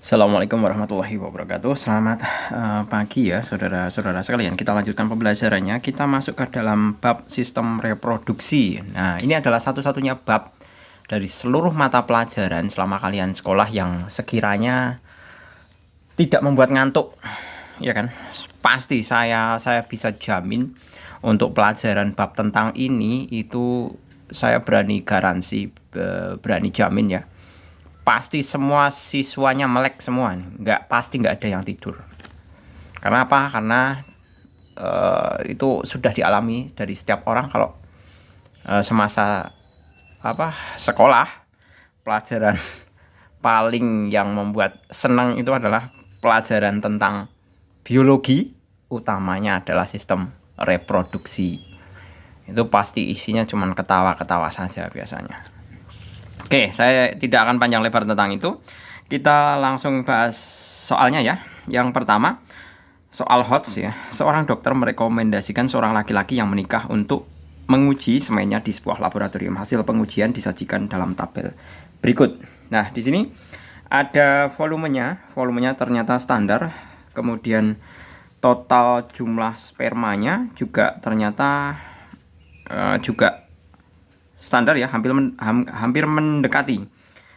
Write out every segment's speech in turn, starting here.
Assalamualaikum warahmatullahi wabarakatuh. Selamat pagi ya saudara-saudara sekalian. Kita lanjutkan pembelajarannya. Kita masuk ke dalam bab sistem reproduksi. Nah, ini adalah satu-satunya bab dari seluruh mata pelajaran selama kalian sekolah yang sekiranya tidak membuat ngantuk. Ya kan? Pasti saya bisa jamin untuk pelajaran bab tentang ini itu saya berani garansi, berani jamin ya, pasti semua siswanya melek semua nih. Nggak ada yang tidur. Karena apa? Karena itu sudah dialami dari setiap orang kalau semasa sekolah, pelajaran paling yang membuat senang itu adalah pelajaran tentang biologi, utamanya adalah sistem reproduksi. Itu pasti isinya cuma ketawa-ketawa saja biasanya. Oke, saya tidak akan panjang lebar tentang itu. Kita langsung bahas soalnya ya. Yang pertama, soal HOTS ya. Seorang dokter merekomendasikan seorang laki-laki yang menikah untuk menguji semennya di sebuah laboratorium. Hasil pengujian disajikan dalam tabel berikut. Nah, di sini ada volumenya. Volumenya ternyata standar. Kemudian total jumlah spermanya juga ternyata juga standar ya, hampir mendekati.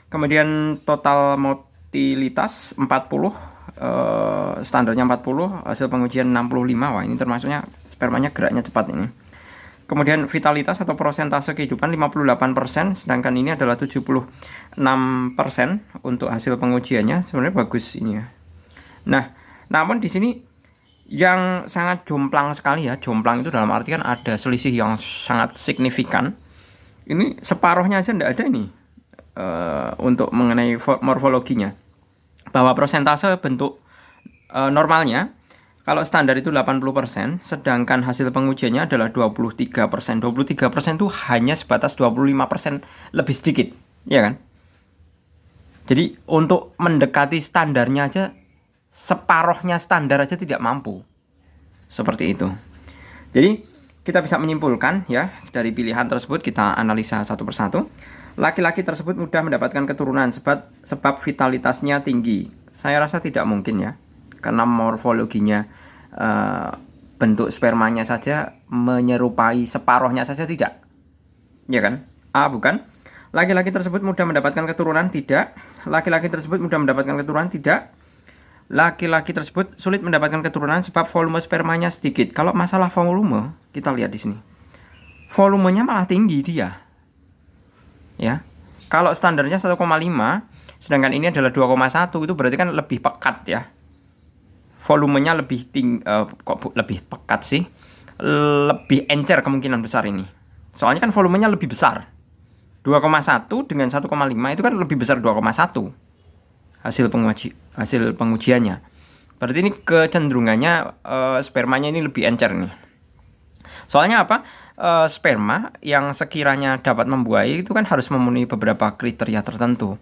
Kemudian total motilitas 40, standarnya 40, hasil pengujian 65. Wah, ini termasuknya spermanya geraknya cepat ini. Kemudian vitalitas atau persentase kehidupan 58%, sedangkan ini adalah 76% untuk hasil pengujiannya. Sebenarnya bagus ini ya. Nah, namun di sini yang sangat jomplang sekali ya. Jomplang itu dalam artian ada selisih yang sangat signifikan. Ini separuhnya aja tidak ada ini untuk mengenai morfologinya. Bahwa persentase bentuk normalnya, kalau standar itu 80%, sedangkan hasil pengujiannya adalah 23%. 23% itu hanya sebatas 25% lebih sedikit, ya kan? Jadi untuk mendekati standarnya aja, separuhnya standar aja tidak mampu. Seperti itu. Jadi kita bisa menyimpulkan ya, dari pilihan tersebut kita analisa satu persatu. Laki-laki tersebut mudah mendapatkan keturunan sebab vitalitasnya tinggi. Saya rasa tidak mungkin ya, karena morfologinya, bentuk spermanya saja menyerupai separuhnya saja tidak, ya kan? Bukan. Laki-laki tersebut mudah mendapatkan keturunan, tidak. Laki-laki tersebut mudah mendapatkan keturunan, tidak. Laki-laki tersebut sulit mendapatkan keturunan sebab volume spermanya sedikit. Kalau masalah volume, kita lihat di sini. Volumenya malah tinggi dia. Ya. Kalau standarnya 1,5, sedangkan ini adalah 2,1, itu berarti kan lebih pekat ya. Volumenya lebih tinggi, kok lebih pekat sih? Lebih encer kemungkinan besar ini. Soalnya kan volumenya lebih besar. 2,1 dengan 1,5 itu kan lebih besar 2,1 hasil pengujiannya. Berarti ini kecenderungannya spermanya ini lebih encer nih. Soalnya apa? Sperma yang sekiranya dapat membuahi itu kan harus memenuhi beberapa kriteria tertentu.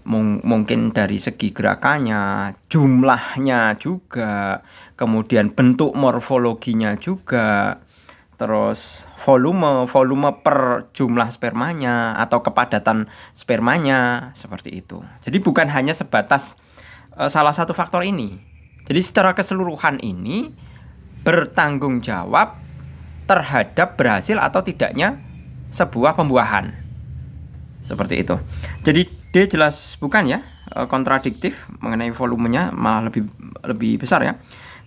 Mungkin dari segi gerakannya, jumlahnya juga, kemudian bentuk morfologinya juga, terus volume per jumlah spermanya atau kepadatan spermanya, seperti itu. Jadi bukan hanya sebatas salah satu faktor ini. Jadi secara keseluruhan ini bertanggung jawab terhadap berhasil atau tidaknya sebuah pembuahan. Seperti itu. Jadi D jelas bukan ya, kontradiktif mengenai volumenya, malah lebih besar ya.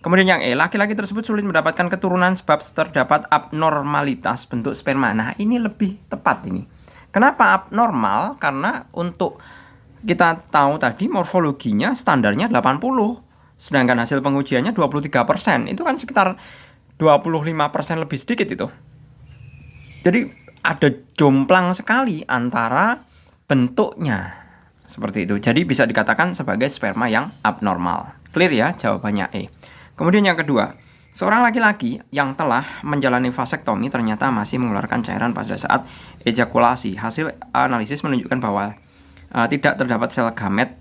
Kemudian yang E, laki-laki tersebut sulit mendapatkan keturunan sebab terdapat abnormalitas bentuk sperma. Nah, ini lebih tepat ini. Kenapa abnormal? Karena untuk kita tahu tadi morfologinya standarnya 80, sedangkan hasil pengujiannya 23%. Itu kan sekitar 25% lebih sedikit itu. Jadi ada jomplang sekali antara bentuknya. Seperti itu. Jadi bisa dikatakan sebagai sperma yang abnormal. Clear ya jawabannya E. Kemudian yang kedua, seorang laki-laki yang telah menjalani vasektomi ternyata masih mengeluarkan cairan pada saat ejakulasi. Hasil analisis menunjukkan bahwa tidak terdapat sel gamet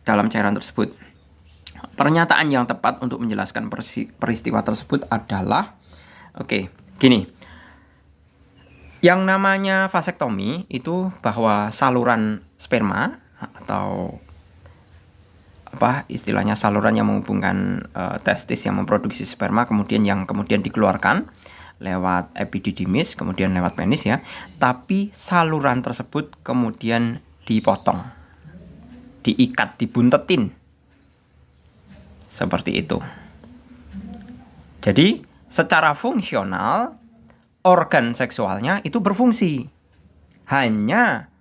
dalam cairan tersebut. Pernyataan yang tepat untuk menjelaskan peristiwa tersebut adalah, gini. Yang namanya vasektomi itu bahwa saluran sperma atau istilahnya saluran yang menghubungkan testis yang memproduksi sperma, kemudian dikeluarkan lewat epididymis, kemudian lewat penis ya. Tapi saluran tersebut kemudian dipotong, diikat, dibuntetin. Seperti itu. Jadi secara fungsional organ seksualnya itu berfungsi. Hanya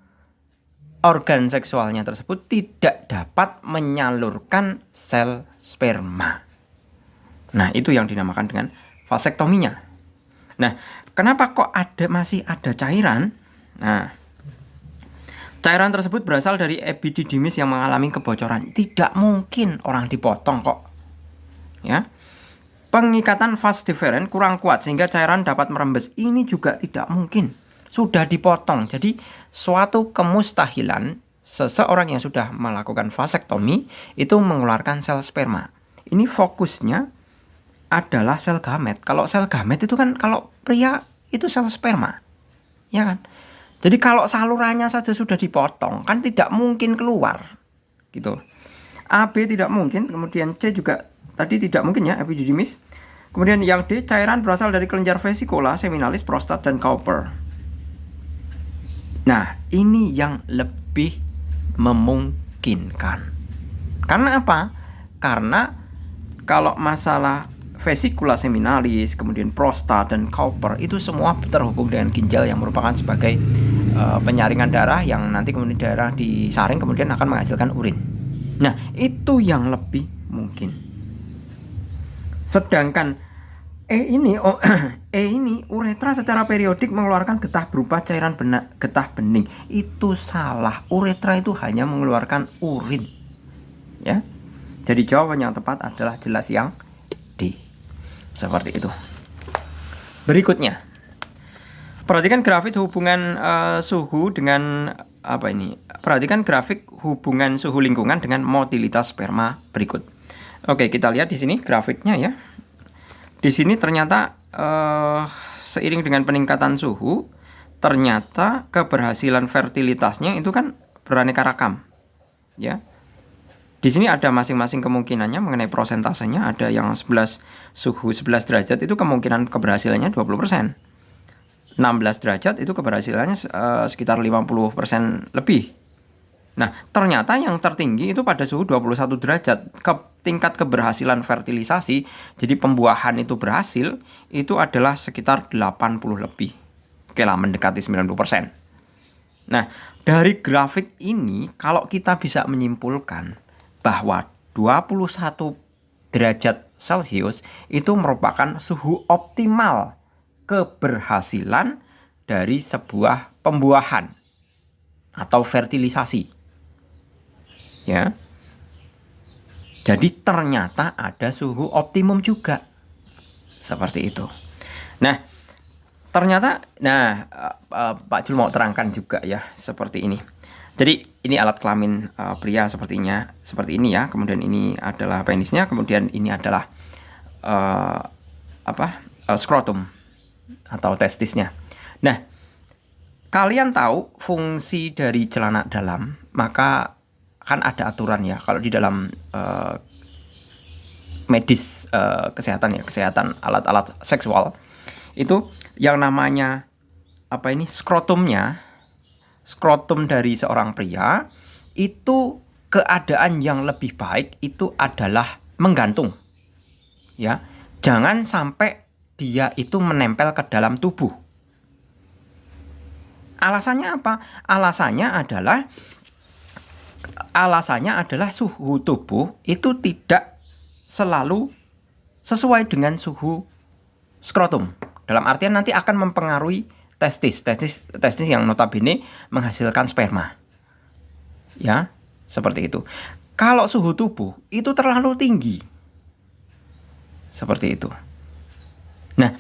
organ seksualnya tersebut tidak dapat menyalurkan sel sperma. Nah, itu yang dinamakan dengan vasektominya. Nah, kenapa kok masih ada cairan? Nah, cairan tersebut berasal dari epididymis yang mengalami kebocoran. Tidak mungkin orang dipotong kok. Ya. Pengikatan vas deferens kurang kuat sehingga cairan dapat merembes. Ini juga tidak mungkin. Sudah dipotong. Jadi suatu kemustahilan seseorang yang sudah melakukan vasektomi itu mengeluarkan sel sperma. Ini fokusnya adalah sel gamet. Kalau sel gamet itu kan kalau pria itu sel sperma. Ya kan? Jadi kalau salurannya saja sudah dipotong kan tidak mungkin keluar. Gitu. AB tidak mungkin, kemudian C juga tadi tidak mungkin ya, epididymis. Kemudian yang D, cairan berasal dari kelenjar vesicula, seminalis, prostat, dan Cowper. Nah, ini yang lebih memungkinkan. Karena apa? Karena kalau masalah vesicula seminalis, kemudian prostat, dan Cowper, itu semua terhubung dengan ginjal yang merupakan sebagai penyaringan darah yang nanti kemudian darah disaring kemudian akan menghasilkan urin. Nah, itu yang lebih mungkin. Sedangkan E ini uretra secara periodik mengeluarkan getah berupa cairan getah bening. Itu salah. Uretra itu hanya mengeluarkan urin. Ya. Jadi jawaban yang tepat adalah jelas yang D. Seperti itu. Berikutnya. Perhatikan grafik hubungan suhu dengan Perhatikan grafik hubungan suhu lingkungan dengan motilitas sperma berikut. Oke, kita lihat di sini grafiknya ya. Di sini ternyata seiring dengan peningkatan suhu, ternyata keberhasilan fertilitasnya itu kan beraneka ragam. Ya. Di sini ada masing-masing kemungkinannya mengenai prosentasenya. Ada yang suhu 11 derajat itu kemungkinan keberhasilannya 20%. 16 derajat itu keberhasilannya sekitar 50% lebih. Nah, ternyata yang tertinggi itu pada suhu 21 derajat. Tingkat keberhasilan fertilisasi, jadi pembuahan itu berhasil, itu adalah sekitar 80 lebih. Oke lah, mendekati 90%. Nah, dari grafik ini, kalau kita bisa menyimpulkan bahwa 21 derajat Celcius itu merupakan suhu optimal keberhasilan dari sebuah pembuahan atau fertilisasi. Ya. Jadi ternyata ada suhu optimum juga. Seperti itu. Nah, ternyata Pak Jul mau terangkan juga ya seperti ini. Jadi ini alat kelamin pria seperti ini ya. Kemudian ini adalah penisnya, kemudian ini adalah skrotum atau testisnya. Nah, kalian tahu fungsi dari celana dalam, maka kan ada aturan ya kalau di dalam medis kesehatan alat-alat seksual itu yang namanya skrotum dari seorang pria itu keadaan yang lebih baik itu adalah menggantung. Ya, jangan sampai dia itu menempel ke dalam tubuh. Alasannya apa? Alasannya adalah suhu tubuh itu tidak selalu sesuai dengan suhu skrotum. Dalam artian nanti akan mempengaruhi testis yang notabene menghasilkan sperma. Ya, seperti itu. Kalau suhu tubuh itu terlalu tinggi. Seperti itu. Nah,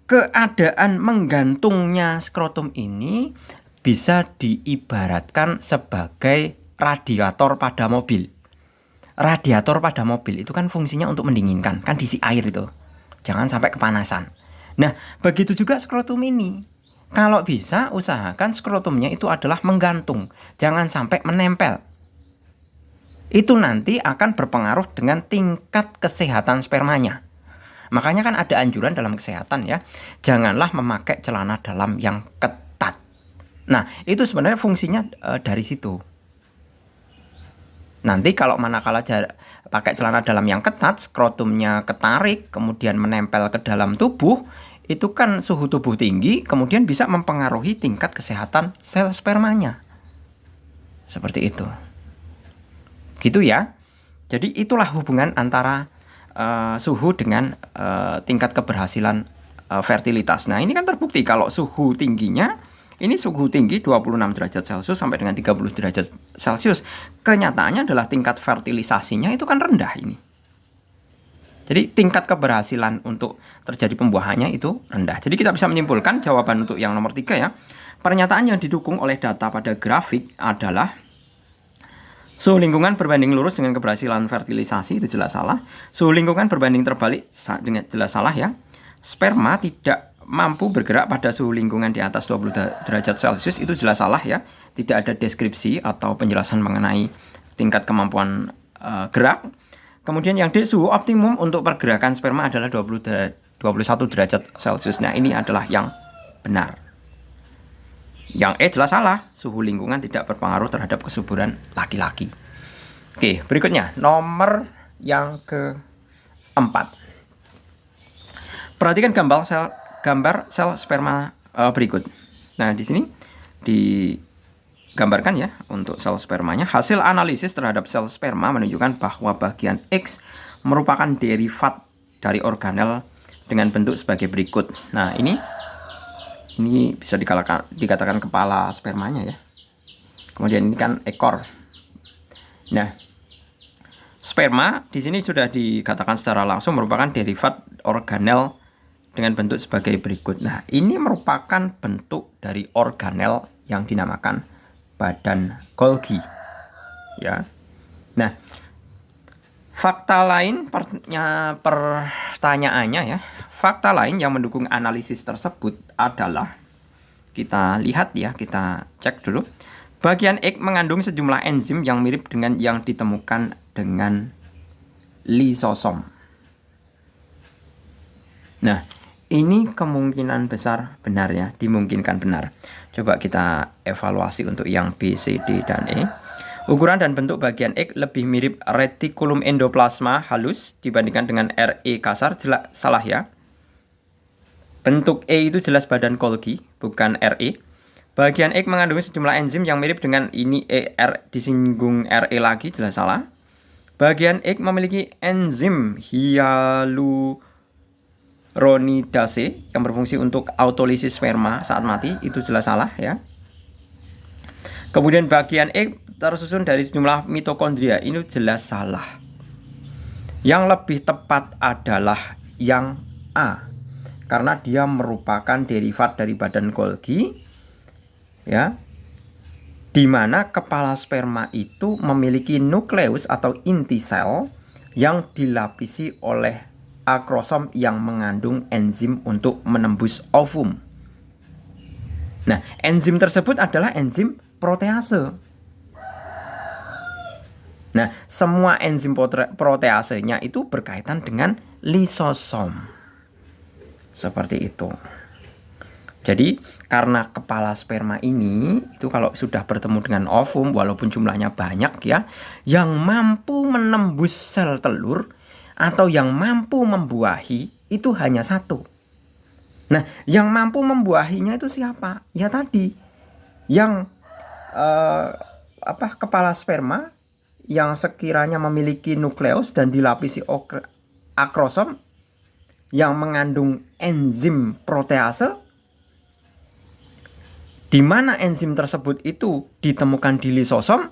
keadaan menggantungnya skrotum ini bisa diibaratkan sebagai radiator pada mobil. Radiator pada mobil itu kan fungsinya untuk mendinginkan, kan diisi air itu. Jangan sampai kepanasan. Nah, begitu juga skrotum ini. Kalau bisa, usahakan skrotumnya itu adalah menggantung. Jangan sampai menempel. itu nanti akan berpengaruh dengan tingkat kesehatan spermanya. Makanya kan ada anjuran dalam kesehatan ya, janganlah memakai celana dalam yang ketat. Nah, itu sebenarnya fungsinya dari situ. Nanti kalau manakala pakai celana dalam yang ketat, skrotumnya ketarik, kemudian menempel ke dalam tubuh, itu kan suhu tubuh tinggi, kemudian bisa mempengaruhi tingkat kesehatan sel spermanya. Seperti itu. Gitu ya. Jadi itulah hubungan antara suhu dengan tingkat keberhasilan fertilitas. Nah, ini kan terbukti kalau suhu tingginya, ini suhu tinggi 26 derajat Celcius sampai dengan 30 derajat Celcius. Kenyataannya adalah tingkat fertilisasinya itu kan rendah ini. Jadi tingkat keberhasilan untuk terjadi pembuahannya itu rendah. Jadi kita bisa menyimpulkan jawaban untuk yang nomor 3 ya. Pernyataan yang didukung oleh data pada grafik adalah suhu lingkungan berbanding lurus dengan keberhasilan fertilisasi, itu jelas salah. Suhu lingkungan berbanding terbalik dengan jelas salah ya. Sperma tidak mampu bergerak pada suhu lingkungan di atas 20 derajat Celcius, itu jelas salah ya. Tidak ada deskripsi atau penjelasan mengenai tingkat kemampuan gerak. Kemudian yang D, suhu optimum untuk pergerakan sperma adalah 21 derajat Celcius. Nah, ini adalah yang benar. Yang E jelas salah, suhu lingkungan tidak berpengaruh terhadap kesuburan laki-laki. Oke, berikutnya nomor yang keempat. Perhatikan gambar sel sperma berikut. Nah, di sini digambarkan ya untuk sel spermanya. Hasil analisis terhadap sel sperma menunjukkan bahwa bagian X merupakan derivat dari organel dengan bentuk sebagai berikut. Nah, ini bisa dikatakan kepala spermanya ya. Kemudian ini kan ekor. Nah, sperma di sini sudah dikatakan secara langsung merupakan derivat organel dengan bentuk sebagai berikut. Nah, ini merupakan bentuk dari organel yang dinamakan badan Golgi. Ya. Nah, fakta lain pertanyaannya ya. Fakta lain yang mendukung analisis tersebut adalah, kita lihat ya, kita cek dulu. Bagian X mengandung sejumlah enzim yang mirip dengan yang ditemukan dengan lisosom. Nah, ini kemungkinan besar benar ya, dimungkinkan benar. Coba kita evaluasi untuk yang B, C, D, dan E. Ukuran dan bentuk bagian X lebih mirip retikulum endoplasma halus dibandingkan dengan RE kasar, jelas salah ya. Bentuk E itu jelas badan Golgi, bukan RE. Bagian X mengandung sejumlah enzim yang mirip dengan ini, R disinggung RE lagi, jelas salah. Bagian X memiliki enzim hyaluronidase yang berfungsi untuk autolisis sperma saat mati, itu jelas salah ya. Kemudian bagian X tersusun dari sejumlah mitokondria, ini jelas salah. Yang lebih tepat adalah yang A, karena dia merupakan derivat dari badan Golgi ya, di mana kepala sperma itu memiliki nukleus atau inti sel yang dilapisi oleh akrosom yang mengandung enzim untuk menembus ovum. Nah, enzim tersebut adalah enzim protease. Nah, semua enzim proteasenya itu berkaitan dengan lisosom. Seperti itu. Jadi, karena kepala sperma ini itu kalau sudah bertemu dengan ovum, walaupun jumlahnya banyak ya, yang mampu menembus sel telur atau yang mampu membuahi itu hanya satu. Nah, yang mampu membuahinya itu siapa? Ya tadi, yang kepala sperma yang sekiranya memiliki nukleus dan dilapisi akrosom yang mengandung enzim protease, di mana enzim tersebut itu ditemukan di lisosom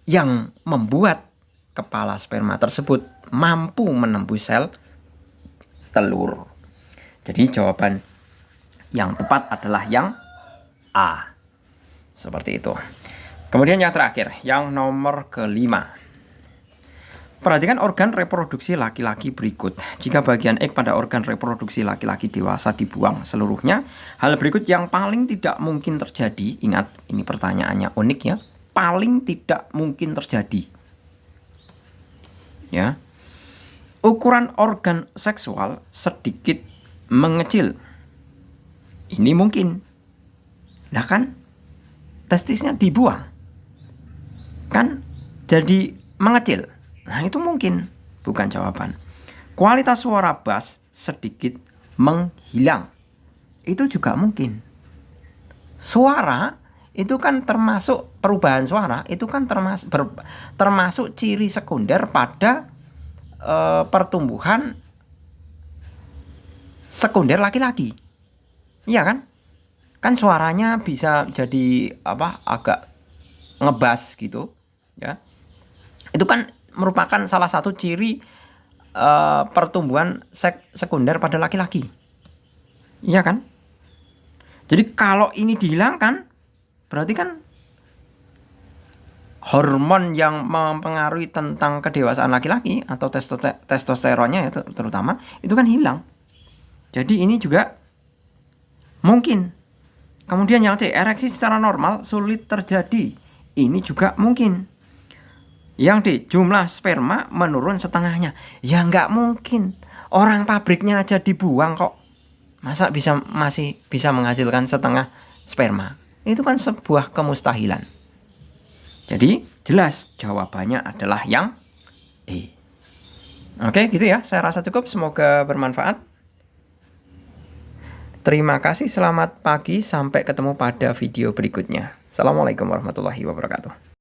yang membuat kepala sperma tersebut mampu menembus sel telur. Jadi jawaban yang tepat adalah yang A. Seperti itu. Kemudian yang terakhir, yang nomor kelima. Perhatikan organ reproduksi laki-laki berikut. Jika bagian X pada organ reproduksi laki-laki dewasa dibuang seluruhnya, hal berikut yang paling tidak mungkin terjadi. Ingat, ini pertanyaannya unik ya. Paling tidak mungkin terjadi. ya. Ukuran organ seksual sedikit mengecil. Ini mungkin. Nah kan testisnya dibuang. Kan jadi mengecil. Nah itu mungkin, bukan jawaban. Kualitas suara bass sedikit menghilang. Itu juga mungkin. Suara itu kan termasuk perubahan suara, itu kan termasuk ciri sekunder pada pertumbuhan sekunder laki-laki. Iya kan? Kan suaranya bisa jadi agak ngebas gitu, ya. Itu kan merupakan salah satu ciri pertumbuhan sekunder pada laki-laki. Iya kan? Jadi kalau ini dihilangkan, berarti kan hormon yang mempengaruhi tentang kedewasaan laki-laki atau testosteronnya itu terutama itu kan hilang. Jadi ini juga mungkin. Kemudian yang C, ereksi secara normal sulit terjadi. Ini juga mungkin. Yang D, jumlah sperma menurun setengahnya. Ya nggak mungkin. Orang pabriknya aja dibuang kok. Masa masih bisa menghasilkan setengah sperma? Itu kan sebuah kemustahilan. Jadi jelas jawabannya adalah yang D. Oke gitu ya, saya rasa cukup, semoga bermanfaat. Terima kasih, selamat pagi, sampai ketemu pada video berikutnya. Assalamualaikum warahmatullahi wabarakatuh.